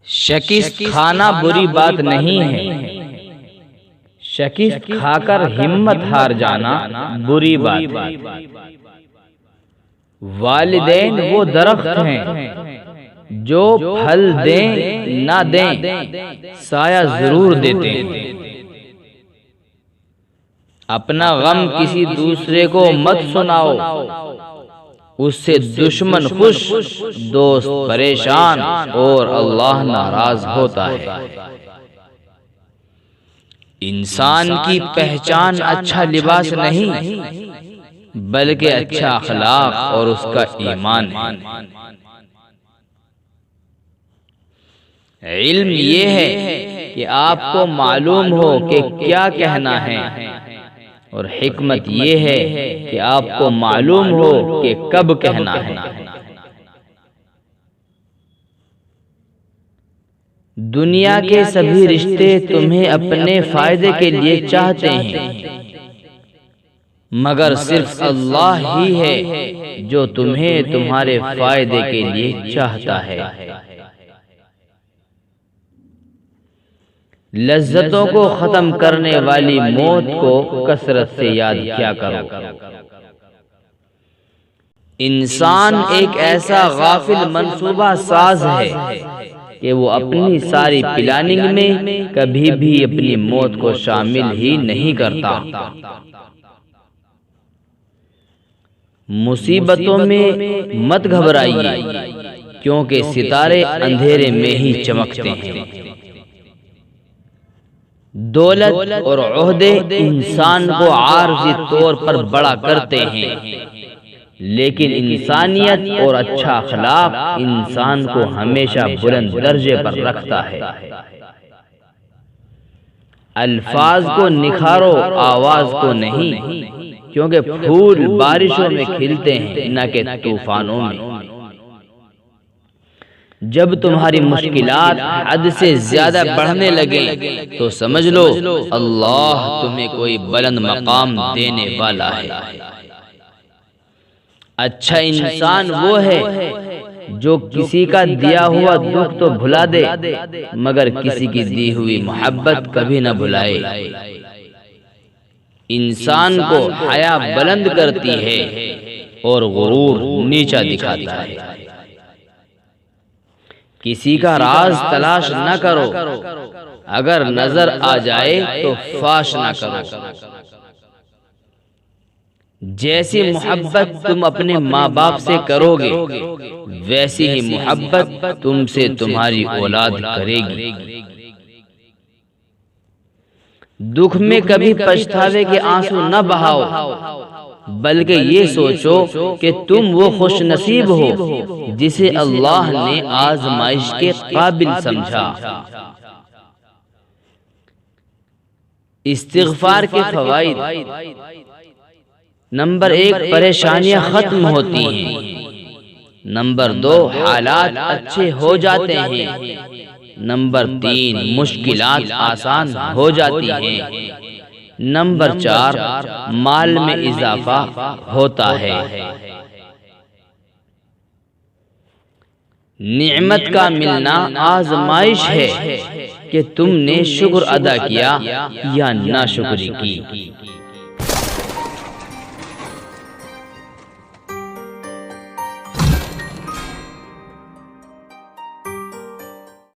شکست کھانا بری بات نہیں ہے، شکست کھا کر ہمت ہار جانا بری بات ہے۔ والدین وہ درخت ہیں جو پھل دیں نہ دیں سایہ ضرور دیتے ہیں۔ اپنا غم کسی دوسرے کو مت سناؤ، اس سے دشمن خوش، دوست پریشان اور اللہ ناراض ہوتا ہے۔ انسان کی پہچان اچھا لباس نہیں بلکہ اچھا اخلاق اور اس کا ایمان ہے۔ علم یہ ہے کہ آپ کو معلوم ہو کہ کیا کہنا ہے، اور حکمت یہ ہے کہ آپ کو معلوم ہو کہ کب کہنا ہے۔ دنیا کے سبھی رشتے تمہیں اپنے فائدے کے لیے چاہتے ہیں، مگر صرف اللہ ہی ہے جو تمہیں تمہارے فائدے کے لیے چاہتا ہے۔ لذتوں کو ختم کرنے والی موت کو کثرت سے یاد کیا کرو۔ انسان ایک ایسا غافل منصوبہ ساز ہے کہ وہ اپنی ساری پلاننگ میں کبھی بھی اپنی موت کو شامل ہی نہیں کرتا۔ مصیبتوں میں مت گھبرائیے، کیونکہ ستارے اندھیرے میں ہی چمکتے ہیں۔ دولت اور عہدے انسان کو عارضی طور پر بڑا کرتے ہیں، لیکن انسانیت اور اچھا اخلاق انسان کو ہمیشہ بلند درجے پر رکھتا ہے۔ الفاظ کو نکھارو، آواز کو نہیں، کیونکہ پھول بارشوں میں کھلتے ہیں نہ کہ طوفانوں میں۔ جب تمہاری مشکلات حد سے زیادہ بڑھنے لگیں تو سمجھ لو اللہ تمہیں کوئی بلند مقام دینے والا ہے۔ اچھا انسان وہ ہے جو کسی کا دیا ہوا دکھ تو بھلا دے، مگر کسی کی دی ہوئی محبت کبھی نہ بھلائے۔ انسان کو حیا بلند کرتی ہے اور غرور نیچا دکھاتا ہے۔ کسی کا راز تلاش نہ کرو، اگر نظر آ جائے تو فاش نہ کرو۔ جیسی محبت تم اپنے ماں باپ سے کرو گے، ویسی ہی محبت تم سے تمہاری اولاد کرے گی۔ دکھ میں کبھی پچھتاوے کے آنسو نہ بہاؤ، بلکہ یہ سوچو کہ تم وہ خوش نصیب ہو جسے اللہ نے آزمائش کے قابل سمجھا۔ استغفار کے فوائد: نمبر 1، پریشانیاں ختم ہوتی ہیں۔ نمبر 2، حالات اچھے ہو جاتے ہیں۔ نمبر 3، مشکلات آسان ہو جاتی ہیں۔ نمبر 4، مال میں اضافہ ہوتا ہے۔ نعمت کا ملنا آزمائش ہے کہ تم نے شکر ادا کیا یا ناشکری کی۔